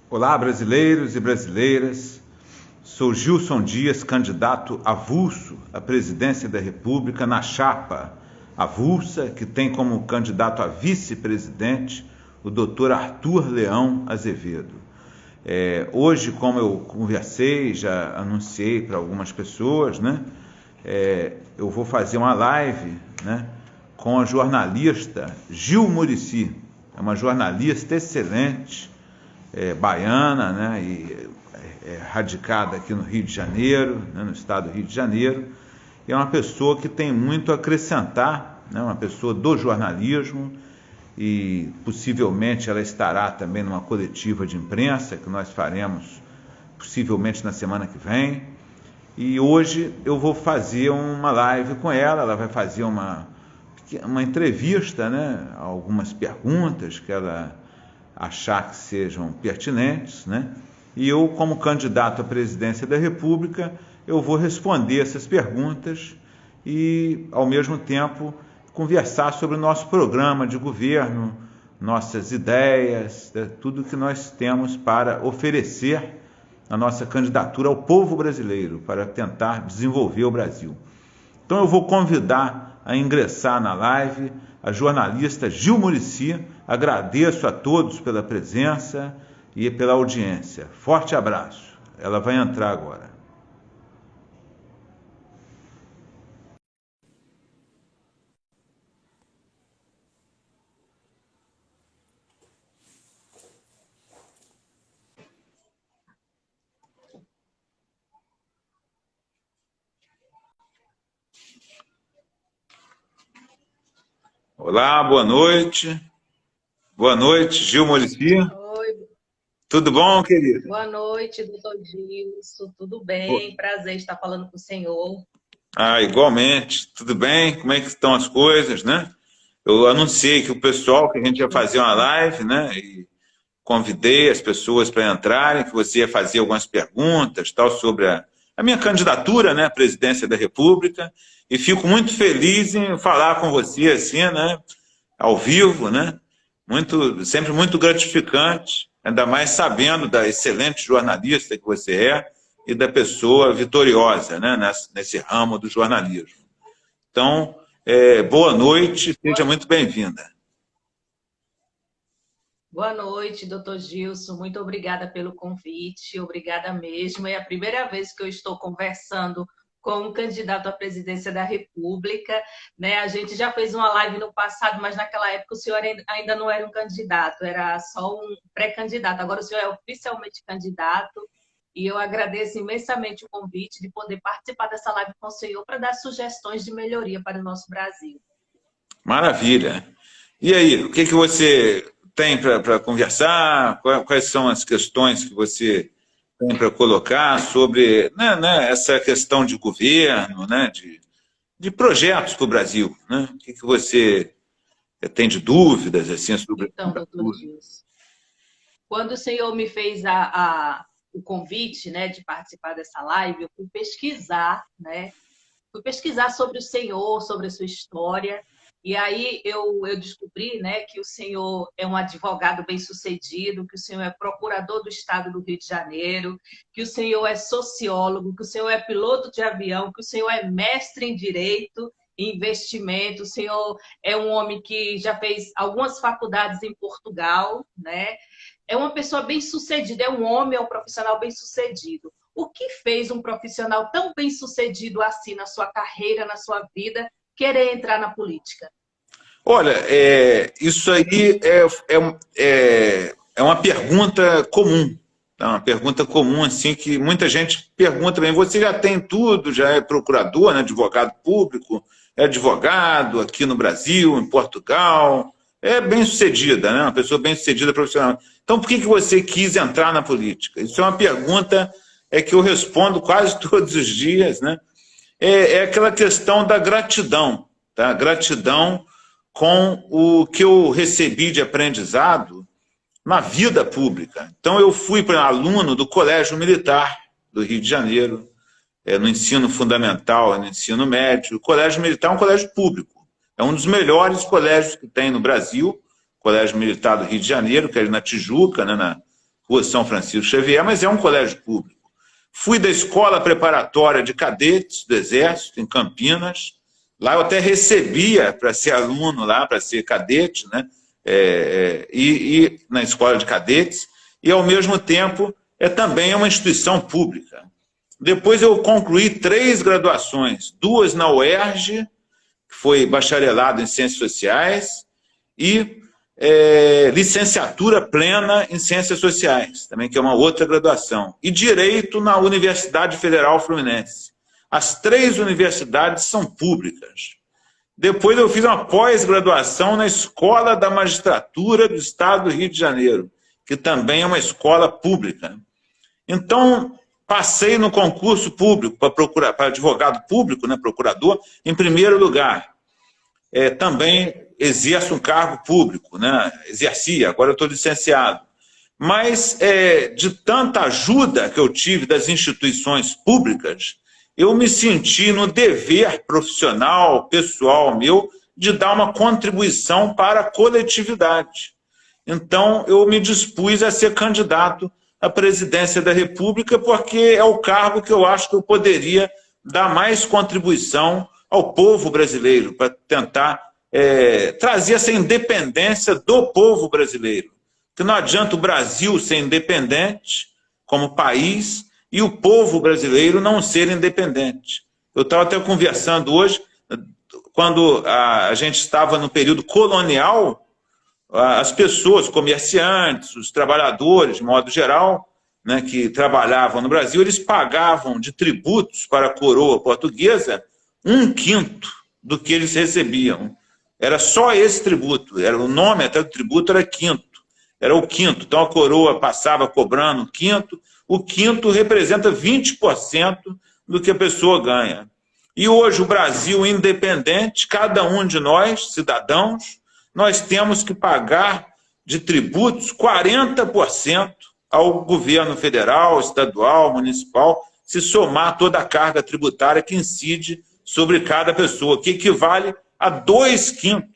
Olá, brasileiros e brasileiras. Sou Gilson Dias, candidato avulso à presidência da República na chapa avulsa, que tem como candidato a vice-presidente o Dr. Arthur Leão Azevedo. Hoje, como eu conversei, já anunciei para algumas pessoas, né? Eu vou fazer uma live, né, com a jornalista Gil Muricy. É uma jornalista excelente, baiana, né, e radicada aqui no Rio de Janeiro, né, no estado do Rio de Janeiro, e é uma pessoa que tem muito a acrescentar, né, uma pessoa do jornalismo, e possivelmente ela estará também numa coletiva de imprensa que nós faremos possivelmente na semana que vem. E hoje eu vou fazer uma live com ela, ela vai fazer uma entrevista, né, algumas perguntas que ela achar que sejam pertinentes, né? E eu, como candidato à presidência da República, eu vou responder essas perguntas e, ao mesmo tempo, conversar sobre o nosso programa de governo, nossas ideias, tudo que nós temos para oferecer a nossa candidatura ao povo brasileiro, para tentar desenvolver o Brasil. Então eu vou convidar a ingressar na live a jornalista Gil Muricy. Agradeço a todos pela presença e pela audiência. Forte abraço. Ela vai entrar agora. Olá, boa noite. Boa noite, Gil Muricy. Oi, Tudo bom, querido? boa noite, doutor Gilson. Tudo bem? Prazer estar falando com o senhor. Igualmente. Tudo bem? Como é que estão as coisas, né? Eu anunciei que o pessoal, que a gente ia fazer uma live, né? E convidei as pessoas para entrarem, que você ia fazer algumas perguntas, tal, sobre a minha candidatura, né, à presidência da República, e fico muito feliz em falar com você, assim, né, ao vivo, né, sempre muito gratificante, ainda mais sabendo da excelente jornalista que você é e da pessoa vitoriosa, né, nesse ramo do jornalismo. Então, boa noite, seja muito bem-vinda. Boa noite, doutor Gilson. Muito obrigada pelo convite. Obrigada mesmo. É a primeira vez que eu estou conversando com um candidato à presidência da República, né? A gente já fez uma live no passado, mas naquela época o senhor ainda não era um candidato, era só um pré-candidato. Agora o senhor é oficialmente candidato e eu agradeço imensamente o convite de poder participar dessa live com o senhor para dar sugestões de melhoria para o nosso Brasil. Maravilha. E aí, o que você tem para conversar? Quais são as questões que você tem para colocar sobre, né, essa questão de governo, né, de projetos para o Brasil? Né? O que você tem de dúvidas assim, sobre Então, doutor Gilson, quando o senhor me fez o convite, né, de participar dessa live, eu fui pesquisar, né? Fui pesquisar sobre o senhor, sobre a sua história, e aí eu descobri, né, que o senhor é um advogado bem-sucedido, que o senhor é procurador do Estado do Rio de Janeiro, que o senhor é sociólogo, que o senhor é piloto de avião, que o senhor é mestre em Direito e Investimento, o senhor é um homem que já fez algumas faculdades em Portugal, né? É uma pessoa bem-sucedida, é um homem, é um profissional bem-sucedido. O que fez um profissional tão bem-sucedido assim na sua carreira, na sua vida, querer entrar na política? Olha, isso aí é uma pergunta comum. Tá? Uma pergunta comum, assim, que muita gente pergunta bem. Você já tem tudo, já é procurador, né, advogado público, é advogado aqui no Brasil, em Portugal, é bem-sucedida, né, uma pessoa bem-sucedida profissional. Então, por que você quis entrar na política? Isso é uma pergunta que eu respondo quase todos os dias, né? É aquela questão da gratidão, tá? Gratidão com o que eu recebi de aprendizado na vida pública. Então, eu fui aluno do Colégio Militar do Rio de Janeiro, no ensino fundamental, no ensino médio. O Colégio Militar é um colégio público, é um dos melhores colégios que tem no Brasil, o Colégio Militar do Rio de Janeiro, que é na Tijuca, né, Rua São Francisco Xavier, mas é um colégio público. Fui da Escola Preparatória de Cadetes do Exército, em Campinas. Lá eu até recebia para ser aluno lá, para ser cadete, né? E na Escola de Cadetes, e ao mesmo tempo também uma instituição pública. Depois eu concluí 3 graduações, 2 na UERJ, que foi bacharelado em Ciências Sociais, e licenciatura plena em Ciências Sociais, também que é uma outra graduação, e Direito na Universidade Federal Fluminense. As 3 universidades são públicas. Depois eu fiz uma pós-graduação na Escola da Magistratura do Estado do Rio de Janeiro, que também é uma escola pública. Então, passei no concurso público para advogado público, né, procurador, em primeiro lugar. Também exerço um cargo público, né? Exercia, agora eu estou licenciado. Mas, de tanta ajuda que eu tive das instituições públicas, eu me senti no dever profissional, pessoal meu, de dar uma contribuição para a coletividade. Então, eu me dispus a ser candidato à presidência da República, porque é o cargo que eu acho que eu poderia dar mais contribuição ao povo brasileiro, para tentar trazer essa independência do povo brasileiro. Porque não adianta o Brasil ser independente como país e o povo brasileiro não ser independente. Eu estava até conversando hoje, quando a gente estava no período colonial, as pessoas, comerciantes, os trabalhadores, de modo geral, né, que trabalhavam no Brasil, eles pagavam de tributos para a coroa portuguesa 1/5 do que eles recebiam. Era só esse tributo, o nome até do tributo era quinto, era o quinto. Então a coroa passava cobrando o quinto representa 20% do que a pessoa ganha. E hoje o Brasil independente, cada um de nós, cidadãos, nós temos que pagar de tributos 40% ao governo federal, estadual, municipal, se somar toda a carga tributária que incide sobre cada pessoa, que equivale a 2/5.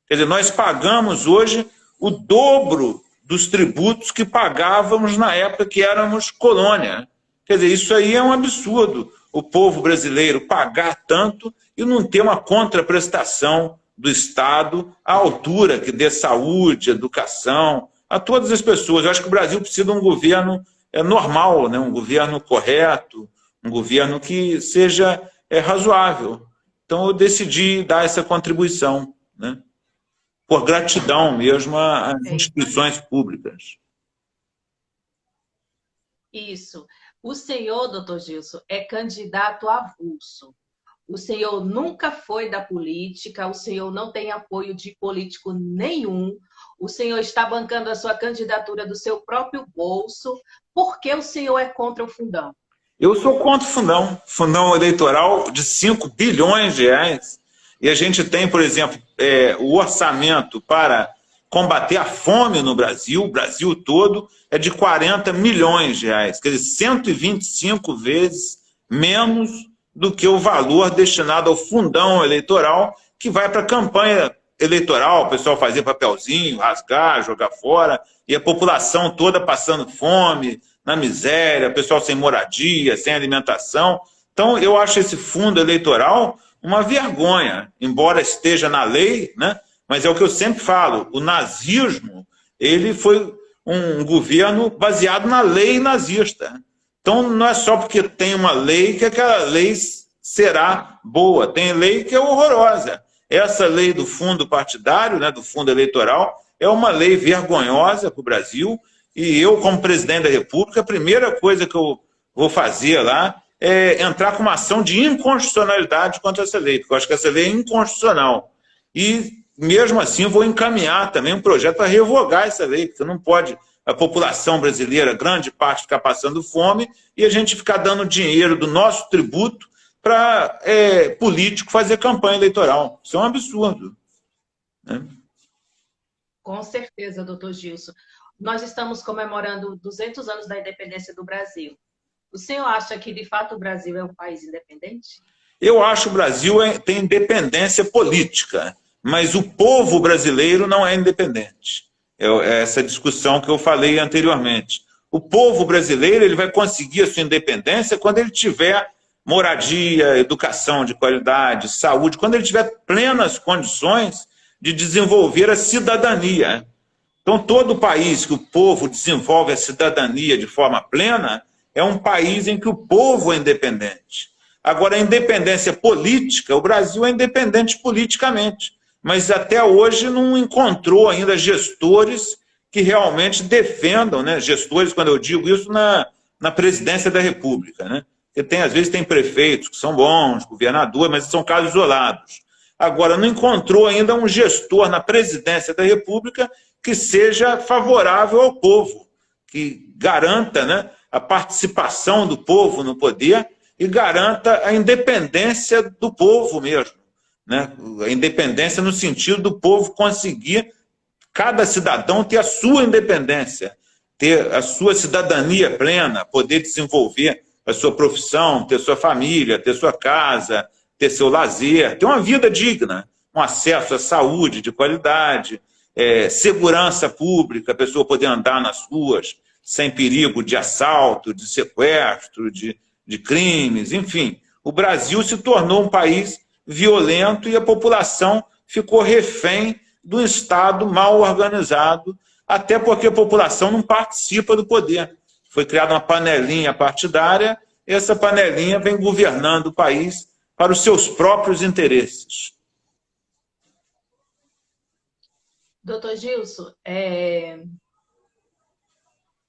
Quer dizer, nós pagamos hoje o dobro dos tributos que pagávamos na época que éramos colônia. Quer dizer, isso aí é um absurdo, o povo brasileiro pagar tanto e não ter uma contraprestação do Estado à altura que dê saúde, educação, a todas as pessoas. Eu acho que o Brasil precisa de um governo normal, né? Um governo correto, um governo que seja razoável. Então eu decidi dar essa contribuição, né? Por gratidão mesmo às instituições públicas. Isso. O senhor, doutor Gilson, é candidato avulso. O senhor nunca foi da política, o senhor não tem apoio de político nenhum, o senhor está bancando a sua candidatura do seu próprio bolso. Por que o senhor é contra o fundão? Eu sou contra o fundão eleitoral de 5 bilhões de reais. E a gente tem, por exemplo, o orçamento para combater a fome no Brasil, o Brasil todo, é de 40 milhões de reais. Quer dizer, 125 vezes menos do que o valor destinado ao fundão eleitoral, que vai para a campanha eleitoral, o pessoal fazer papelzinho, rasgar, jogar fora, e a população toda passando fome, na miséria, o pessoal sem moradia, sem alimentação. Então, eu acho esse fundo eleitoral uma vergonha, embora esteja na lei, né? Mas é o que eu sempre falo, o nazismo, ele foi um governo baseado na lei nazista. Então, não é só porque tem uma lei que aquela lei será boa, tem lei que é horrorosa. Essa lei do fundo partidário, né, do fundo eleitoral, é uma lei vergonhosa para o Brasil, e eu, como presidente da República, a primeira coisa que eu vou fazer lá é entrar com uma ação de inconstitucionalidade contra essa lei, porque eu acho que essa lei é inconstitucional. E, mesmo assim, vou encaminhar também um projeto para revogar essa lei, porque não pode a população brasileira, grande parte, ficar passando fome e a gente ficar dando dinheiro do nosso tributo para político fazer campanha eleitoral. Isso é um absurdo, né? Com certeza, doutor Gilson. Nós estamos comemorando 200 anos da independência do Brasil. O senhor acha que, de fato, o Brasil é um país independente? Eu acho que o Brasil tem independência política, mas o povo brasileiro não é independente. É essa discussão que eu falei anteriormente. O povo brasileiro ele vai conseguir a sua independência quando ele tiver moradia, educação de qualidade, saúde, quando ele tiver plenas condições de desenvolver a cidadania. Então, todo país que o povo desenvolve a cidadania de forma plena é um país em que o povo é independente. Agora, a independência política, o Brasil é independente politicamente, mas até hoje não encontrou ainda gestores que realmente defendam, né? Gestores, quando eu digo isso, na presidência da República, né? Porque às vezes tem prefeitos que são bons, governadores, mas são casos isolados. Agora, não encontrou ainda um gestor na presidência da República que seja favorável ao povo, que garanta, né, a participação do povo no poder e garanta a independência do povo mesmo, né? A independência no sentido do povo conseguir, cada cidadão ter a sua independência, ter a sua cidadania plena, poder desenvolver a sua profissão, ter sua família, ter sua casa, ter seu lazer, ter uma vida digna, um acesso à saúde de qualidade, segurança pública, a pessoa poder andar nas ruas sem perigo de assalto, de sequestro, de crimes, enfim. O Brasil se tornou um país violento e a população ficou refém do Estado mal organizado, até porque a população não participa do poder. Foi criada uma panelinha partidária, e essa panelinha vem governando o país para os seus próprios interesses. Doutor Gilson,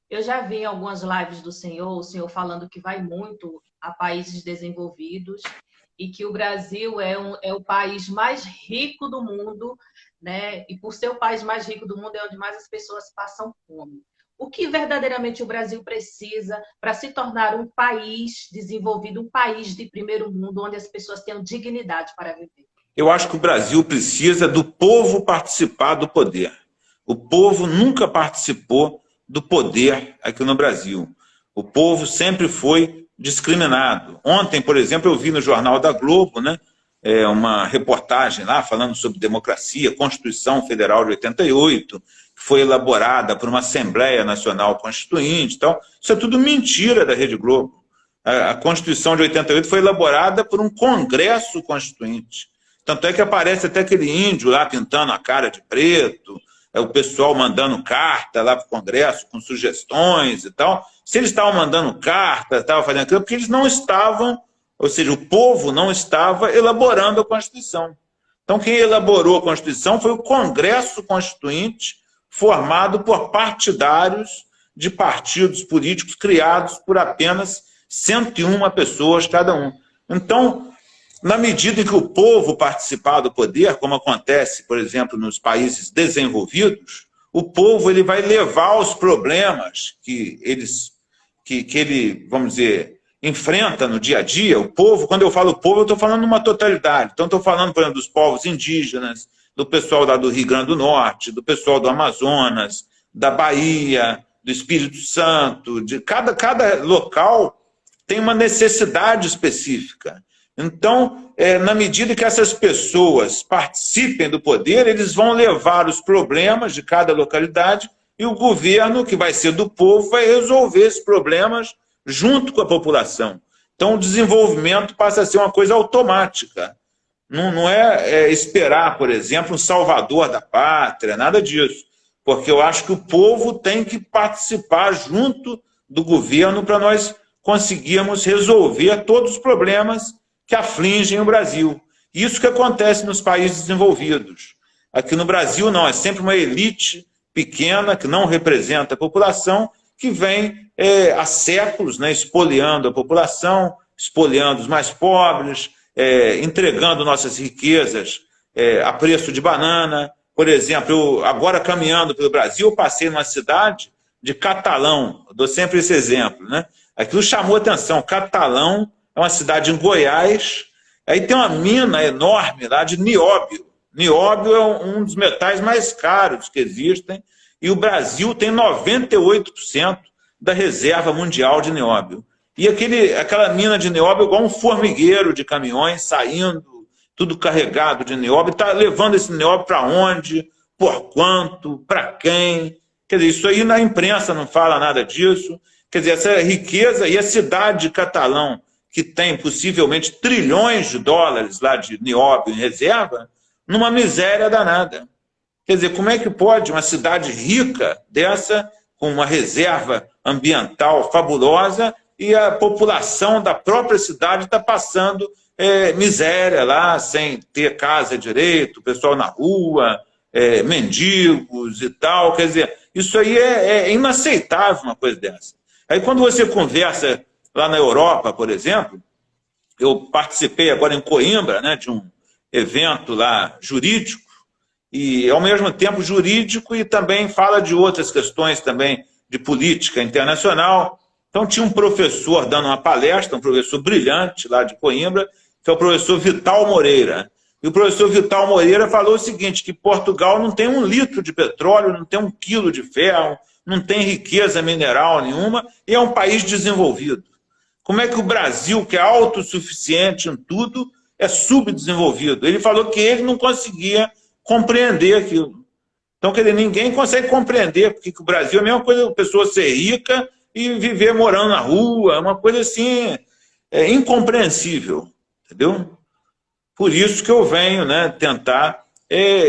eu já vi em algumas lives do senhor, o senhor falando que vai muito a países desenvolvidos e que o Brasil é o país mais rico do mundo, né? E por ser o país mais rico do mundo é onde mais as pessoas passam fome. O que verdadeiramente o Brasil precisa para se tornar um país desenvolvido, um país de primeiro mundo, onde as pessoas tenham dignidade para viver? Eu acho que o Brasil precisa do povo participar do poder. O povo nunca participou do poder aqui no Brasil. O povo sempre foi discriminado. Ontem, por exemplo, eu vi no Jornal da Globo, né, uma reportagem lá falando sobre democracia, Constituição Federal de 88, que foi elaborada por uma Assembleia Nacional Constituinte. Então, isso é tudo mentira da Rede Globo. A Constituição de 88 foi elaborada por um Congresso Constituinte. Tanto é que aparece até aquele índio lá pintando a cara de preto, o pessoal mandando carta lá para o Congresso com sugestões e tal. Se eles estavam mandando carta, estavam fazendo aquilo, porque eles não estavam, ou seja, o povo não estava elaborando a Constituição. Então, quem elaborou a Constituição foi o Congresso Constituinte, formado por partidários de partidos políticos criados por apenas 101 pessoas cada um. Então, na medida em que o povo participar do poder, como acontece, por exemplo, nos países desenvolvidos, o povo ele vai levar os problemas que ele, vamos dizer, enfrenta no dia a dia. O povo, quando eu falo povo, eu estou falando numa totalidade. Então, estou falando, por exemplo, dos povos indígenas, do pessoal lá do Rio Grande do Norte, do pessoal do Amazonas, da Bahia, do Espírito Santo. De cada local tem uma necessidade específica. Então, na medida que essas pessoas participem do poder, eles vão levar os problemas de cada localidade e o governo, que vai ser do povo, vai resolver esses problemas junto com a população. Então, o desenvolvimento passa a ser uma coisa automática. Não é esperar, por exemplo, um salvador da pátria, nada disso. Porque eu acho que o povo tem que participar junto do governo para nós conseguirmos resolver todos os problemas que afligem o Brasil. Isso que acontece nos países desenvolvidos. Aqui no Brasil, não, é sempre uma elite pequena, que não representa a população, que vem há séculos, né, espoliando a população, espoliando os mais pobres, entregando nossas riquezas a preço de banana. Por exemplo, agora caminhando pelo Brasil, eu passei numa cidade de Catalão, eu dou sempre esse exemplo, né? Aquilo chamou atenção. Catalão é uma cidade em Goiás, aí tem uma mina enorme lá de nióbio. Nióbio é um dos metais mais caros que existem, e o Brasil tem 98% da reserva mundial de nióbio. E aquela mina de nióbio é igual um formigueiro de caminhões saindo, tudo carregado de nióbio, está levando esse nióbio para onde? por quanto, para quem. Quer dizer, isso aí na imprensa não fala nada disso. Quer dizer, essa riqueza e a cidade de Catalão, que tem possivelmente trilhões de dólares lá de nióbio em reserva, numa miséria danada. Quer dizer, como é que pode uma cidade rica dessa, com uma reserva ambiental fabulosa, e a população da própria cidade está passando miséria lá, sem ter casa direito, pessoal na rua, mendigos e tal. Quer dizer, isso aí é inaceitável, uma coisa dessa. Aí quando você conversa lá na Europa, por exemplo, eu participei agora em Coimbra, né, de um evento lá jurídico, e ao mesmo tempo jurídico, e também fala de outras questões também de política internacional. Então tinha um professor dando uma palestra, um professor brilhante lá de Coimbra, que é o professor Vital Moreira. E o professor Vital Moreira falou o seguinte, que Portugal não tem 1 litro de petróleo, não tem 1 quilo de ferro, não tem riqueza mineral nenhuma, e é um país desenvolvido. Como é que o Brasil, que é autossuficiente em tudo, é subdesenvolvido? Ele falou que ele não conseguia compreender aquilo. Então, quer dizer, ninguém consegue compreender, porque o Brasil é a mesma coisa, a pessoa ser rica e viver morando na rua, uma coisa assim, incompreensível, entendeu? Por isso que eu venho, né, tentar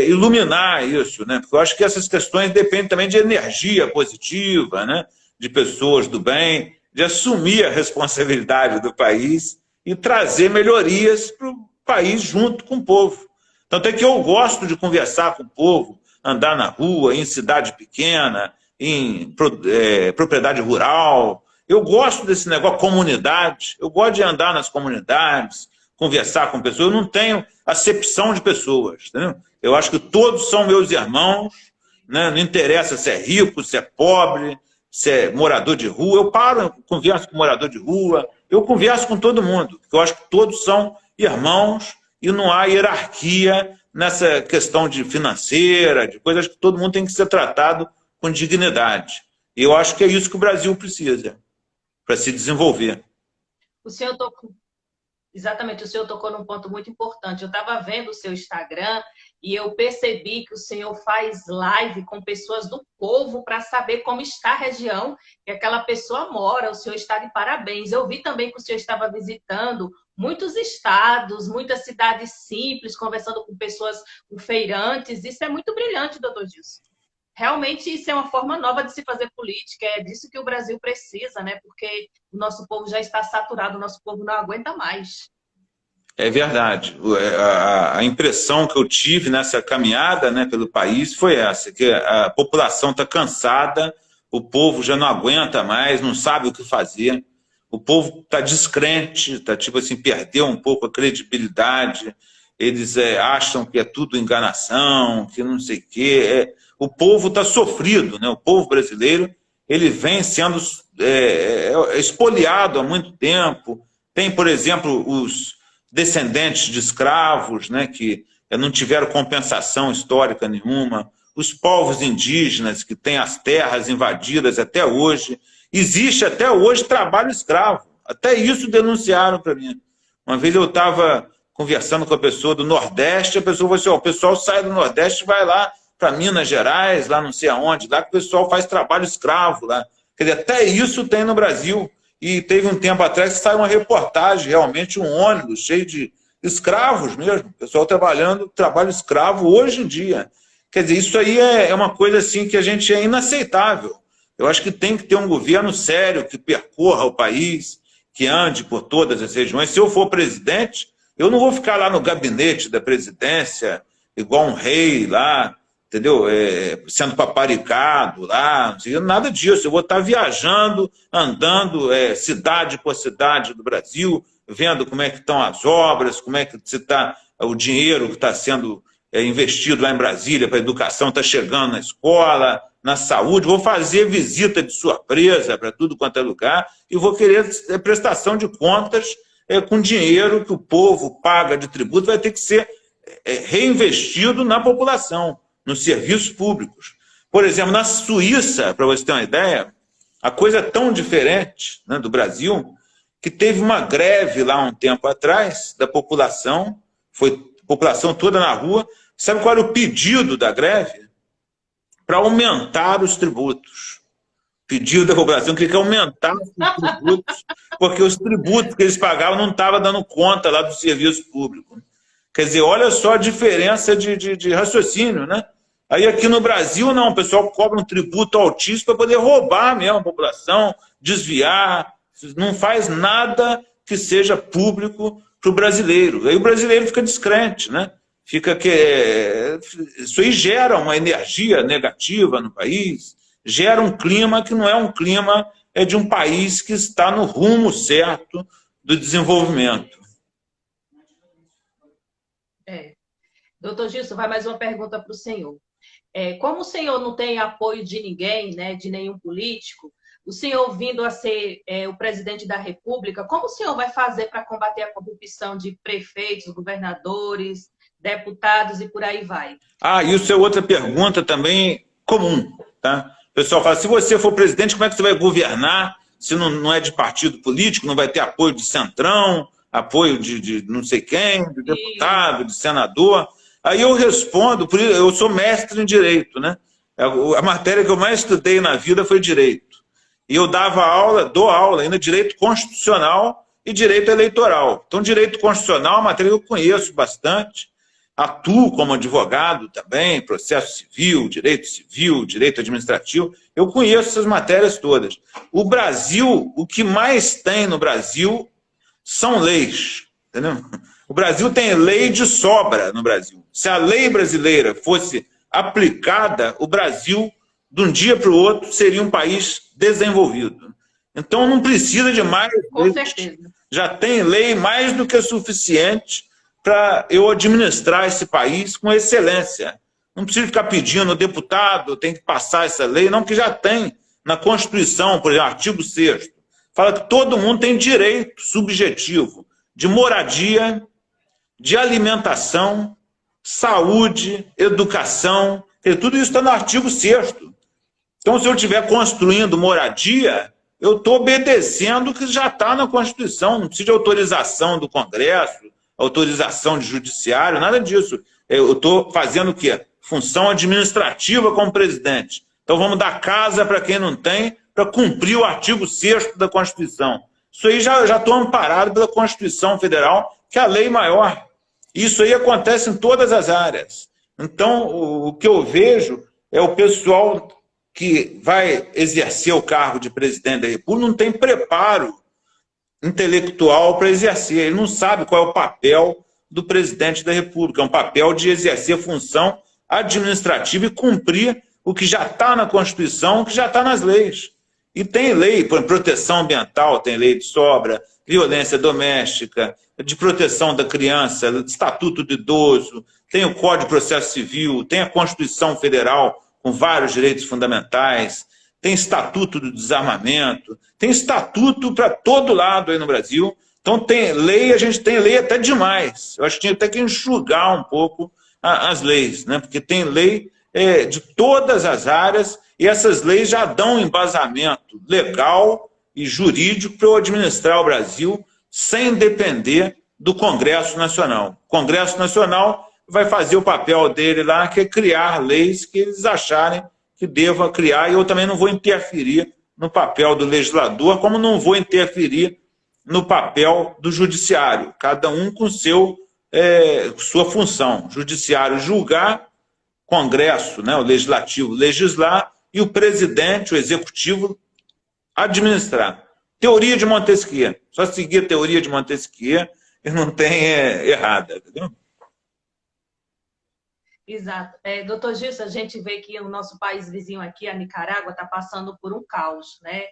iluminar isso, né? Porque eu acho que essas questões dependem também de energia positiva, né? De pessoas do bem, de assumir a responsabilidade do país e trazer melhorias para o país junto com o povo. Tanto é que eu gosto de conversar com o povo, andar na rua, em cidade pequena, em propriedade rural. Eu gosto desse negócio, comunidade. Eu gosto de andar nas comunidades, conversar com pessoas. Eu não tenho acepção de pessoas, entendeu? Eu acho que todos são meus irmãos, né? Não interessa se é rico, se é pobre, se é morador de rua. Eu paro, converso com morador de rua, eu converso com todo mundo, porque eu acho que todos são irmãos e não há hierarquia nessa questão de financeira, de coisas que todo mundo tem que ser tratado com dignidade. E eu acho que é isso que o Brasil precisa para se desenvolver. O senhor tocou, exatamente, o senhor tocou num ponto muito importante. Eu estava vendo o seu Instagram e eu percebi que o senhor faz live com pessoas do povo para saber como está a região que aquela pessoa mora. O senhor está de parabéns. Eu vi também que o senhor estava visitando muitos estados, muitas cidades simples, conversando com pessoas, com feirantes. Isso é muito brilhante, doutor Gilson. Realmente isso é uma forma nova de se fazer política, é disso que o Brasil precisa, né? Porque o nosso povo já está saturado, o nosso povo não aguenta mais. É verdade. A impressão que eu tive nessa caminhada, né, pelo país foi essa, que a população está cansada, o povo já não aguenta mais, não sabe o que fazer, o povo está descrente, está tipo assim, perdeu um pouco a credibilidade, eles acham que é tudo enganação, que não sei o quê. O povo está sofrido, né? O povo brasileiro ele vem sendo expoliado há muito tempo. Tem, por exemplo, os descendentes de escravos, né, que não tiveram compensação histórica nenhuma, os povos indígenas que têm as terras invadidas até hoje. Existe até hoje trabalho escravo, até isso denunciaram para mim. Uma vez eu estava conversando com a pessoa do Nordeste, a pessoa falou assim, o pessoal sai do Nordeste e vai lá para Minas Gerais, lá não sei aonde, lá que o pessoal faz trabalho escravo lá. Quer dizer, até isso tem no Brasil. E teve um tempo atrás que saiu uma reportagem, realmente um ônibus cheio de escravos mesmo, o pessoal trabalhando, trabalho escravo hoje em dia. Quer dizer, isso aí é uma coisa assim que a gente é inaceitável. Eu acho que tem que ter um governo sério que percorra o país, que ande por todas as regiões. Se eu for presidente, eu não vou ficar lá no gabinete da presidência, igual um rei lá, entendeu? Sendo paparicado lá, não sei, nada disso. Eu vou estar viajando, andando cidade por cidade do Brasil, vendo como é que estão as obras, como é que está o dinheiro que está sendo investido lá em Brasília para a educação, está chegando na escola, na saúde. Vou fazer visita de surpresa para tudo quanto é lugar e vou querer prestação de contas com dinheiro que o povo paga de tributo, vai ter que ser reinvestido na população, nos serviços públicos. Por exemplo, na Suíça, para você ter uma ideia, a coisa é tão diferente, né, do Brasil, que teve uma greve lá um tempo atrás da população, foi a população toda na rua. Sabe qual era o pedido da greve? para aumentar os tributos. Pedido da população que aumentar os tributos, porque os tributos que eles pagavam não estavam dando conta lá do serviço público. Quer dizer, olha só a diferença de raciocínio, né? Aí aqui no Brasil, não, o pessoal cobra um tributo altíssimo para poder roubar mesmo a população, desviar, não faz nada que seja público para o brasileiro. Aí o brasileiro fica descrente, né? Fica que isso aí gera uma energia negativa no país, gera um clima que não é um clima de um país que está no rumo certo do desenvolvimento. Doutor Gilson, vai mais uma pergunta para o senhor. Como o senhor não tem apoio de ninguém, né, de nenhum político, o senhor vindo a ser o presidente da República, como o senhor vai fazer para combater a corrupção de prefeitos, governadores, deputados e por aí vai? Isso é outra pergunta também comum, tá? O pessoal fala, se você for presidente, como é que você vai governar se não é de partido político, não vai ter apoio de centrão, apoio de não sei quem, de deputado, de senador? Aí eu respondo, eu sou mestre em Direito, né? A matéria que eu mais estudei na vida foi Direito. E eu dou aula ainda Direito Constitucional e Direito Eleitoral. Então, Direito Constitucional é uma matéria que eu conheço bastante, atuo como advogado também, processo civil, direito administrativo, eu conheço essas matérias todas. O Brasil, o que mais tem no Brasil são leis, entendeu? O Brasil tem lei de sobra no Brasil. Se a lei brasileira fosse aplicada, o Brasil, de um dia para o outro, seria um país desenvolvido. Então não precisa de mais leis. Com certeza. Já tem lei mais do que suficiente para eu administrar esse país com excelência. Não preciso ficar pedindo, deputado, tem que passar essa lei, não, que já tem na Constituição, por exemplo, artigo 6º, fala que todo mundo tem direito subjetivo de moradia, de alimentação, saúde, educação, tudo isso está no artigo 6º. Então, se eu estiver construindo moradia, eu estou obedecendo o que já está na Constituição, não precisa de autorização do Congresso, autorização de judiciário, nada disso. Eu estou fazendo o quê? Função administrativa como presidente. Então vamos dar casa para quem não tem, para cumprir o artigo 6º da Constituição. Isso aí já estou amparado pela Constituição Federal, que é a lei maior. Isso aí acontece em todas as áreas. Então, o que eu vejo é o pessoal que vai exercer o cargo de presidente da República não tem preparo intelectual para exercer. Ele não sabe qual é o papel do presidente da República. É um papel de exercer função administrativa e cumprir o que já está na Constituição, o que já está nas leis. E tem lei, por proteção ambiental, tem lei de sobra, violência doméstica, de proteção da criança, estatuto do idoso, tem o Código de Processo Civil, tem a Constituição Federal com vários direitos fundamentais, tem estatuto do desarmamento, tem estatuto para todo lado aí no Brasil. Então tem lei, a gente tem lei até demais. Eu acho que tinha até que enxugar um pouco as leis, né? Porque tem lei de todas as áreas e essas leis já dão embasamento legal e jurídico para eu administrar o Brasil sem depender do Congresso Nacional. O Congresso Nacional vai fazer o papel dele lá, que é criar leis que eles acharem que deva criar, e eu também não vou interferir no papel do legislador, como não vou interferir no papel do judiciário, cada um com sua função. Judiciário julgar, Congresso, né, o legislativo legislar, e o presidente, o executivo, administrar. Teoria de Montesquieu. Só seguir a teoria de Montesquieu e não tem errada, entendeu? Exato. Doutor Gilson, a gente vê que o nosso país vizinho aqui, a Nicarágua, está passando por um caos, né?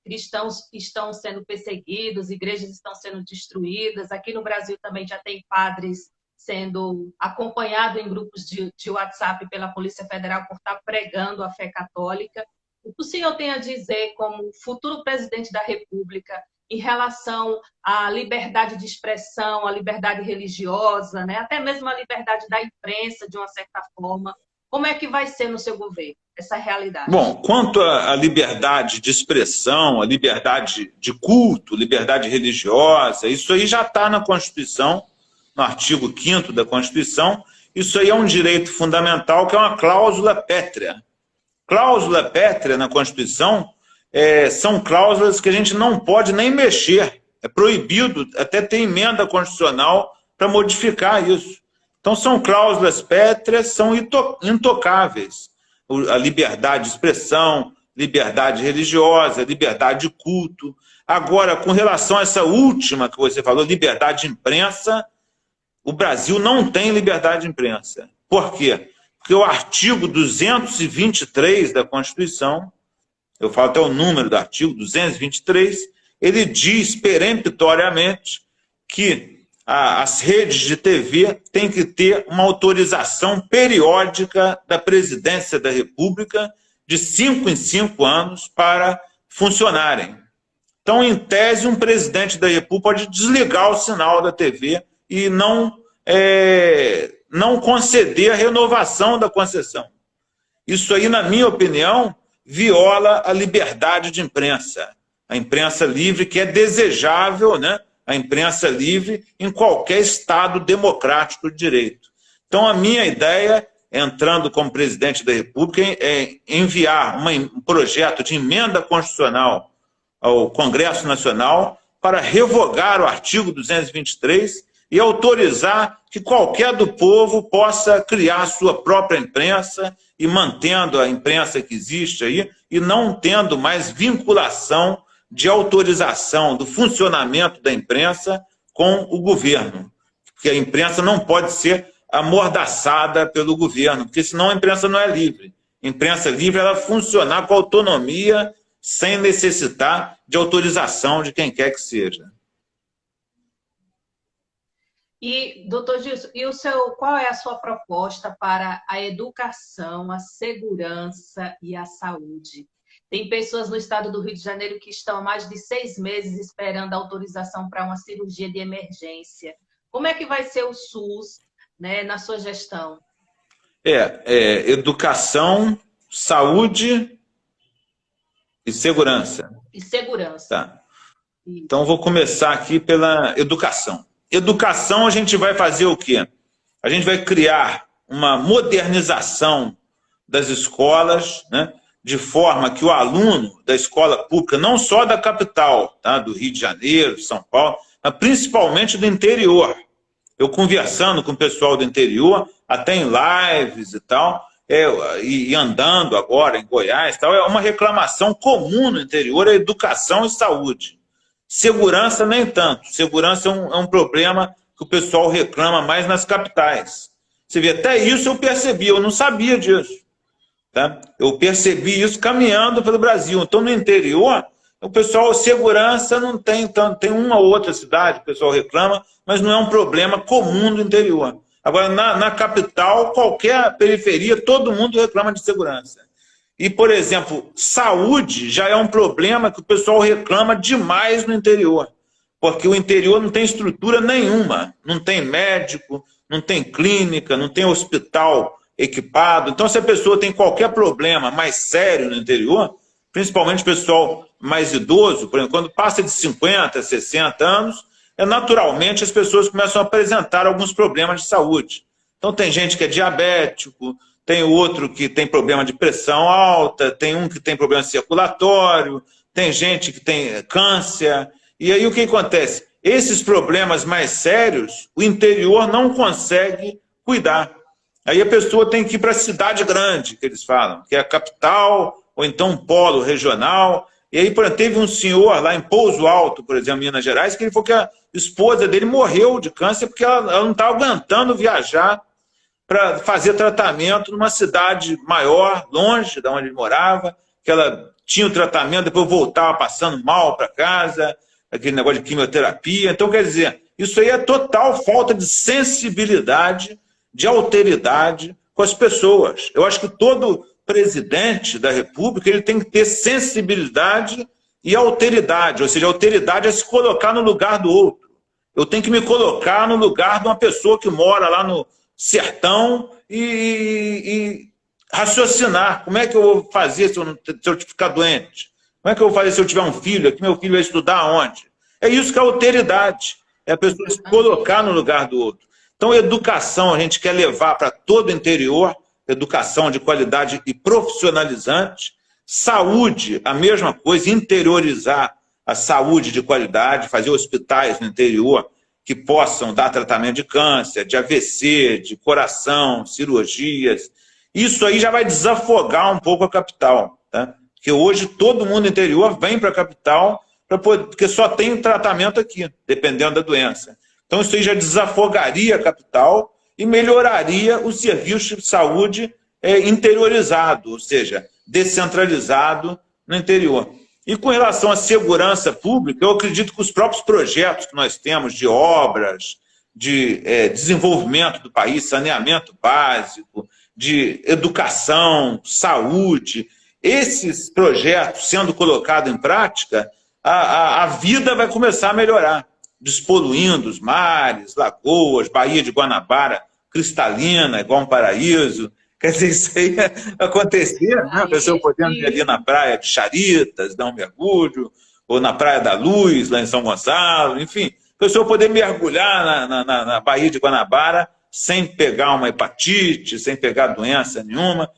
Cristãos estão sendo perseguidos, igrejas estão sendo destruídas. Aqui no Brasil também já tem padres sendo acompanhados em grupos de WhatsApp pela Polícia Federal por estar pregando a fé católica. O que o senhor tem a dizer como futuro presidente da República em relação à liberdade de expressão, à liberdade religiosa, né? Até mesmo a liberdade da imprensa, de uma certa forma? Como é que vai ser no seu governo essa realidade? Bom, quanto à liberdade de expressão, a liberdade de culto, liberdade religiosa, isso aí já está na Constituição, no artigo 5º da Constituição. Isso aí é um direito fundamental, que é uma cláusula pétrea. Cláusula pétrea na Constituição são cláusulas que a gente não pode nem mexer. É proibido até ter emenda constitucional para modificar isso. Então, são cláusulas pétreas, são intocáveis. A liberdade de expressão, liberdade religiosa, liberdade de culto. Agora, com relação a essa última que você falou, liberdade de imprensa, o Brasil não tem liberdade de imprensa. Por quê? Porque o artigo 223 da Constituição, eu falo até o número do artigo, 223, ele diz peremptoriamente que as redes de TV têm que ter uma autorização periódica da Presidência da República de 5 em 5 anos para funcionarem. Então, em tese, um presidente da República pode desligar o sinal da TV e não conceder a renovação da concessão. Isso aí, na minha opinião, viola a liberdade de imprensa. A imprensa livre, que é desejável, né? A imprensa livre em qualquer Estado democrático de direito. Então, a minha ideia, entrando como presidente da República, é enviar um projeto de emenda constitucional ao Congresso Nacional para revogar o artigo 223 e autorizar que qualquer do povo possa criar a sua própria imprensa e mantendo a imprensa que existe aí e não tendo mais vinculação de autorização do funcionamento da imprensa com o governo. Porque a imprensa não pode ser amordaçada pelo governo, porque senão a imprensa não é livre. A imprensa livre ela funcionar com autonomia, sem necessitar de autorização de quem quer que seja. E, doutor Gilson, qual é a sua proposta para a educação, a segurança e a saúde? Tem pessoas no estado do Rio de Janeiro que estão há mais de 6 meses esperando a autorização para uma cirurgia de emergência. Como é que vai ser o SUS, né, na sua gestão? Educação, saúde e segurança. E segurança. Tá. Então, vou começar aqui pela educação. Educação, a gente vai fazer o quê? A gente vai criar uma modernização das escolas, né? De forma que o aluno da escola pública, não só da capital, tá? Do Rio de Janeiro, São Paulo, mas principalmente do interior. Eu conversando com o pessoal do interior, até em lives e tal, e andando agora em Goiás, tal, é uma reclamação comum no interior, é educação e saúde. Segurança nem tanto. Segurança é um problema que o pessoal reclama mais nas capitais. Você vê, até isso eu percebi, eu não sabia disso. Tá? Eu percebi isso caminhando pelo Brasil. Então, no interior, o pessoal, segurança não tem tanto. Tem uma ou outra cidade que o pessoal reclama, mas não é um problema comum do interior. Agora, na capital, qualquer periferia, todo mundo reclama de segurança. E, por exemplo, saúde já é um problema que o pessoal reclama demais no interior. Porque o interior não tem estrutura nenhuma. Não tem médico, não tem clínica, não tem hospital equipado. Então, se a pessoa tem qualquer problema mais sério no interior, principalmente o pessoal mais idoso, por exemplo, quando passa de 50, 60 anos, naturalmente as pessoas começam a apresentar alguns problemas de saúde. Então, tem gente que é diabético, tem outro que tem problema de pressão alta, tem um que tem problema circulatório, tem gente que tem câncer. E aí o que acontece? Esses problemas mais sérios, o interior não consegue cuidar. Aí a pessoa tem que ir para a cidade grande, que eles falam, que é a capital, ou então um polo regional. E aí, por exemplo, teve um senhor lá em Pouso Alto, por exemplo, em Minas Gerais, que ele falou que a esposa dele morreu de câncer porque ela não estava aguentando viajar para fazer tratamento numa cidade maior, longe de onde ele morava, que ela tinha o tratamento, depois voltava passando mal para casa, aquele negócio de quimioterapia. Então, quer dizer, isso aí é total falta de sensibilidade, de alteridade com as pessoas. Eu acho que todo presidente da República ele tem que ter sensibilidade e alteridade, ou seja, a alteridade é se colocar no lugar do outro. Eu tenho que me colocar no lugar de uma pessoa que mora lá no sertão e raciocinar. Como é que eu vou fazer se eu ficar doente? Como é que eu vou fazer se eu tiver um filho? Aqui meu filho vai estudar onde? É isso que é alteridade. É a pessoa se colocar no lugar do outro. Então, educação a gente quer levar para todo o interior, educação de qualidade e profissionalizante. Saúde, a mesma coisa, interiorizar a saúde de qualidade, fazer hospitais no interior que possam dar tratamento de câncer, de AVC, de coração, cirurgias. Isso aí já vai desafogar um pouco a capital, tá? Porque hoje todo mundo no interior vem para a capital porque só tem tratamento aqui, dependendo da doença. Então isso aí já desafogaria a capital e melhoraria o serviço de saúde interiorizado, ou seja, descentralizado no interior. E com relação à segurança pública, eu acredito que os próprios projetos que nós temos de obras, de desenvolvimento do país, saneamento básico, de educação, saúde, esses projetos sendo colocados em prática, a vida vai começar a melhorar, despoluindo os mares, lagoas, Baía de Guanabara, cristalina, igual um paraíso. Quer dizer, isso aí acontecer, né? A pessoa podendo ir ali na praia de Charitas, dar um mergulho, ou na Praia da Luz, lá em São Gonçalo, enfim, a pessoa poder mergulhar na Baía de Guanabara sem pegar uma hepatite, sem pegar doença nenhuma.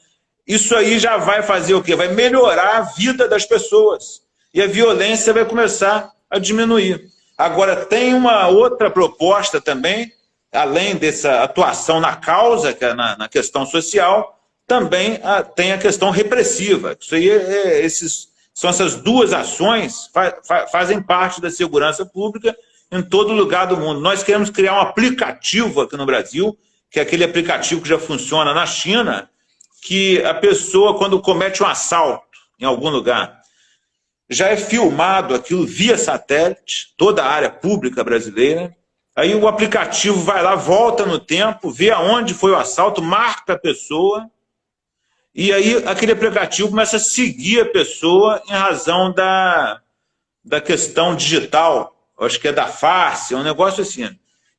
Isso aí já vai fazer o quê? Vai melhorar a vida das pessoas. E a violência vai começar a diminuir. Agora, tem uma outra proposta também, além dessa atuação na causa, que é na questão social, também tem a questão repressiva. Isso aí são essas duas ações fazem parte da segurança pública em todo lugar do mundo. Nós queremos criar um aplicativo aqui no Brasil, que é aquele aplicativo que já funciona na China, que a pessoa, quando comete um assalto em algum lugar, já é filmado aquilo via satélite, toda a área pública brasileira. Aí o aplicativo vai lá, volta no tempo, vê aonde foi o assalto, marca a pessoa, e aí aquele aplicativo começa a seguir a pessoa em razão da questão digital, acho que é da face, é um negócio assim.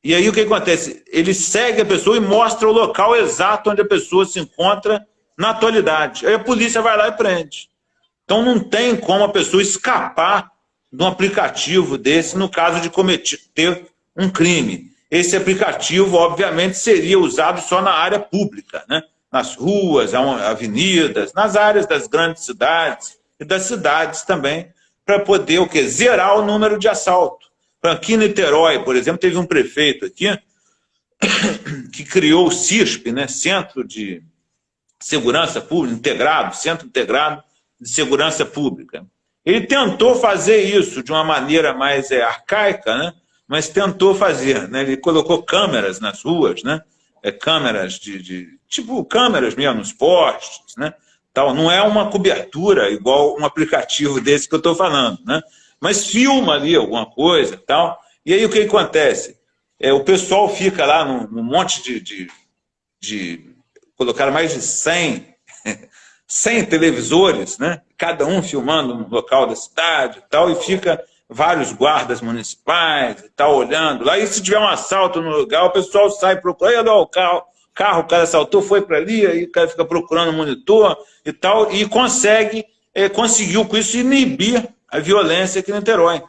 E aí o que acontece? Ele segue a pessoa e mostra o local exato onde a pessoa se encontra na atualidade. Aí a polícia vai lá e prende. Então não tem como a pessoa escapar de um aplicativo desse no caso de ter um crime. Esse aplicativo, obviamente, seria usado só na área pública, né? Nas ruas, avenidas, nas áreas das grandes cidades e das cidades também, para poder o quê? Zerar o número de assalto. Aqui em Niterói, por exemplo, teve um prefeito aqui que criou o CISP, né? Centro de Segurança Pública Integrado, Centro Integrado de Segurança Pública. Ele tentou fazer isso de uma maneira mais arcaica, né? Mas tentou fazer, né? Ele colocou câmeras nas ruas, né? Câmeras tipo câmeras mesmo nos postes, né? Tal. Não é uma cobertura igual um aplicativo desse que eu estou falando, né? Mas filma ali alguma coisa e tal. E aí o que acontece? O pessoal fica lá num monte colocaram mais de 100 televisores, né? Cada um filmando um local da cidade e tal, e fica vários guardas municipais e tal, olhando lá. E se tiver um assalto no lugar, o pessoal sai procurando, o carro, o cara assaltou, foi para ali, aí o cara fica procurando o monitor e tal, e conseguiu com isso inibir a violência aqui em Niterói.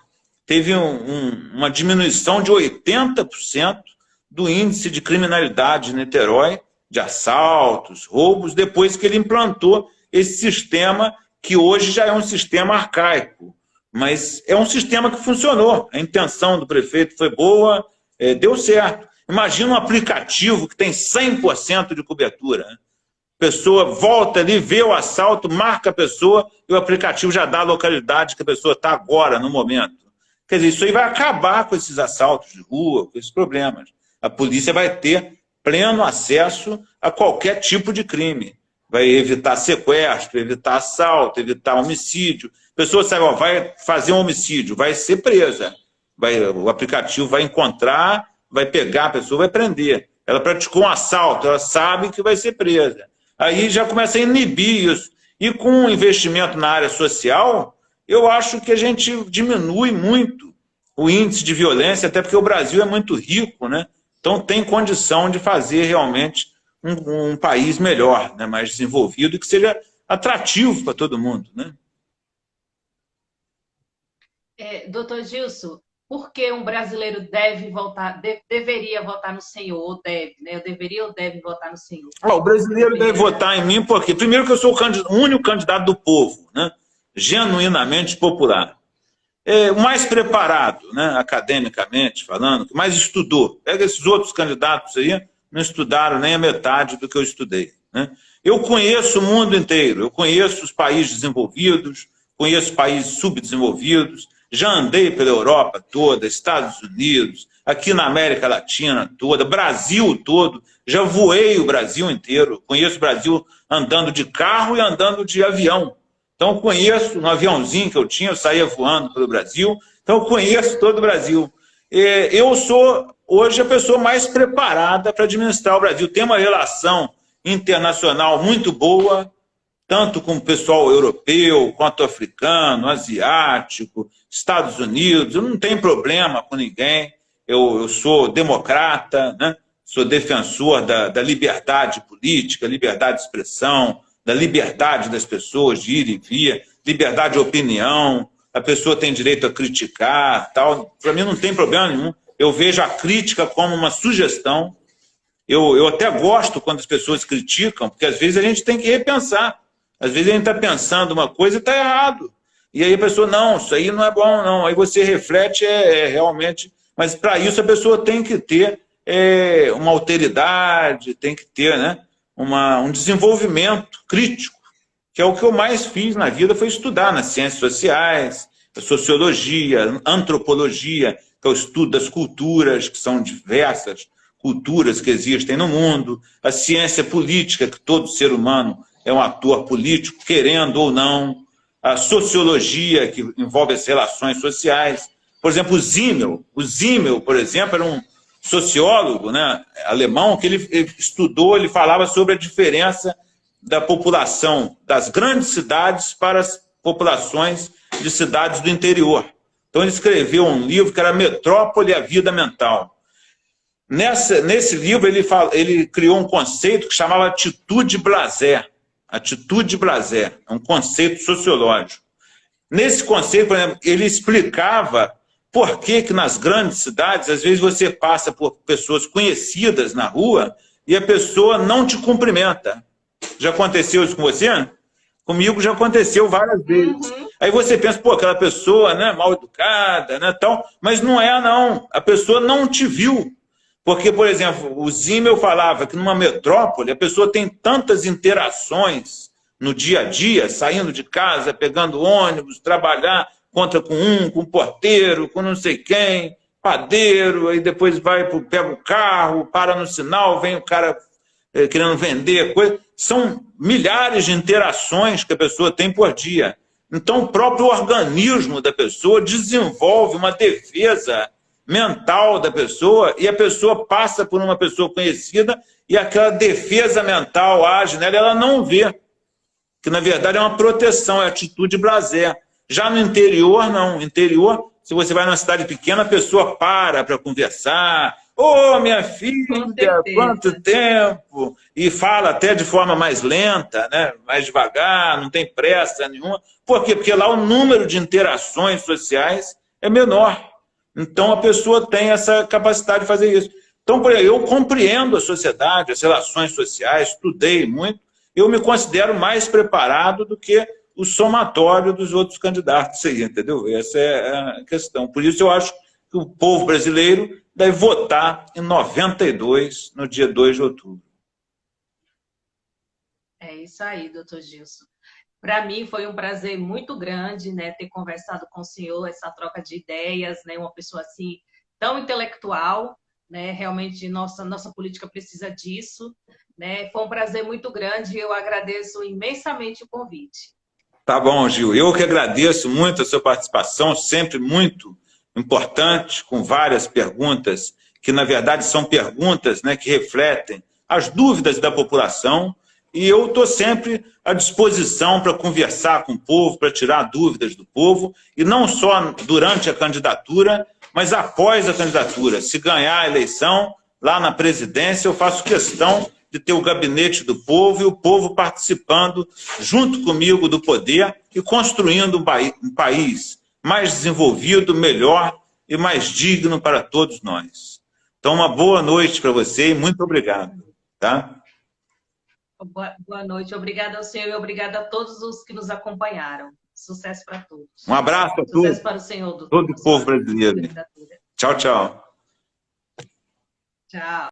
Teve uma diminuição de 80% do índice de criminalidade em Niterói, de assaltos, roubos, depois que ele implantou esse sistema, que hoje já é um sistema arcaico, mas é um sistema que funcionou. A intenção do prefeito foi boa, deu certo. Imagina um aplicativo que tem 100% de cobertura, né? A pessoa volta ali, vê o assalto, marca a pessoa e o aplicativo já dá a localidade que a pessoa está agora, no momento. Quer dizer, isso aí vai acabar com esses assaltos de rua, com esses problemas. A polícia vai ter pleno acesso a qualquer tipo de crime. Vai evitar sequestro, evitar assalto, evitar homicídio. A pessoa sabe, vai fazer um homicídio, vai ser presa. O aplicativo vai encontrar, vai pegar a pessoa, vai prender. Ela praticou um assalto, ela sabe que vai ser presa. Aí já começa a inibir isso. E com o investimento na área social, eu acho que a gente diminui muito o índice de violência, até porque o Brasil é muito rico, né? Então tem condição de fazer realmente um país melhor, né? Mais desenvolvido e que seja atrativo para todo mundo, né? Doutor Gilson, por que um brasileiro deve votar, deveria votar no senhor, ou deve, né? Eu deveria ou deve votar no senhor? O brasileiro deve votar em mim porque, primeiro, que eu sou o único candidato do povo, né? Genuinamente popular. O mais preparado, né? Academicamente falando, que mais estudou. Pega esses outros candidatos aí, não estudaram nem a metade do que eu estudei, né? Eu conheço o mundo inteiro, eu conheço os países desenvolvidos, conheço países subdesenvolvidos, já andei pela Europa toda, Estados Unidos, aqui na América Latina toda, Brasil todo, já voei o Brasil inteiro, conheço o Brasil andando de carro e andando de avião. Então eu conheço, no aviãozinho que eu tinha, eu saía voando pelo Brasil, então eu conheço todo o Brasil. Eu sou hoje a pessoa mais preparada para administrar o Brasil. Tem uma relação internacional muito boa, tanto com o pessoal europeu, quanto africano, asiático, Estados Unidos. Eu não tenho problema com ninguém. Eu sou democrata, né? Sou defensor da liberdade política, liberdade de expressão, da liberdade das pessoas de ir e vir, liberdade de opinião. A pessoa tem direito a criticar, tal. Para mim não tem problema nenhum. Eu vejo a crítica como uma sugestão. Eu até gosto quando as pessoas criticam, porque às vezes a gente tem que repensar. Às vezes a gente está pensando uma coisa e está errado. E aí a pessoa, não, isso aí não é bom, não. Aí você reflete, realmente... Mas para isso a pessoa tem que ter uma alteridade, tem que ter, né, um desenvolvimento crítico, que é o que eu mais fiz na vida, foi estudar nas ciências sociais, a sociologia, a antropologia, que é o estudo das culturas, que são diversas culturas que existem no mundo, a ciência política, que todo ser humano é um ator político, querendo ou não, a sociologia, que envolve as relações sociais. Por exemplo, o Simmel, por exemplo, era um sociólogo, né, alemão, que ele estudou, ele falava sobre a diferença da população das grandes cidades para as populações de cidades do interior. Então ele escreveu um livro que era Metrópole e a Vida Mental. Nesse livro ele criou um conceito que chamava atitude blasé. Atitude blasé, é um conceito sociológico. Nesse conceito, por exemplo, ele explicava por que nas grandes cidades, às vezes você passa por pessoas conhecidas na rua e a pessoa não te cumprimenta. Já aconteceu isso com você? Comigo já aconteceu várias vezes. Aí você pensa, pô, aquela pessoa, né, mal educada, né, tal, mas não é, não. A pessoa não te viu. Porque, por exemplo, o Simmel falava que numa metrópole a pessoa tem tantas interações no dia a dia, saindo de casa, pegando ônibus, trabalhar, conta com porteiro, com não sei quem, padeiro, aí depois pega o carro, para no sinal, vem o cara querendo vender coisa. São milhares de interações que a pessoa tem por dia. Então, o próprio organismo da pessoa desenvolve uma defesa mental da pessoa e a pessoa passa por uma pessoa conhecida e aquela defesa mental age nela, ela não vê. Que, na verdade, é uma proteção, é atitude blasé. Já no interior, não. No interior, se você vai numa cidade pequena, a pessoa para conversar. Ô, minha filha, quanto tempo! E fala até de forma mais lenta, né? Mais devagar, não tem pressa nenhuma. Por quê? Porque lá o número de interações sociais é menor. Então, a pessoa tem essa capacidade de fazer isso. Então, por exemplo, eu compreendo a sociedade, as relações sociais, estudei muito, eu me considero mais preparado do que o somatório dos outros candidatos aí, entendeu? Essa é a questão. Por isso, eu acho que o povo brasileiro deve votar em 92, no dia 2 de outubro. É isso aí, doutor Gilson. Para mim foi um prazer muito grande, né, ter conversado com o senhor, essa troca de ideias, né, uma pessoa assim tão intelectual, né, realmente nossa política precisa disso, né, foi um prazer muito grande e eu agradeço imensamente o convite. Tá bom, Gil, eu que agradeço muito a sua participação, sempre muito importante, com várias perguntas, que na verdade são perguntas, né, que refletem as dúvidas da população. E eu estou sempre à disposição para conversar com o povo, para tirar dúvidas do povo, e não só durante a candidatura, mas após a candidatura. Se ganhar a eleição, lá na presidência, eu faço questão de ter o gabinete do povo e o povo participando junto comigo do poder e construindo um país mais desenvolvido, melhor e mais digno para todos nós. Então, uma boa noite para você e muito obrigado. Tá? Boa noite. Obrigada ao senhor e obrigada a todos os que nos acompanharam. Sucesso para todos. Um abraço a todos. Sucesso para o senhor. Todo o povo brasileiro. Tchau, tchau. Tchau.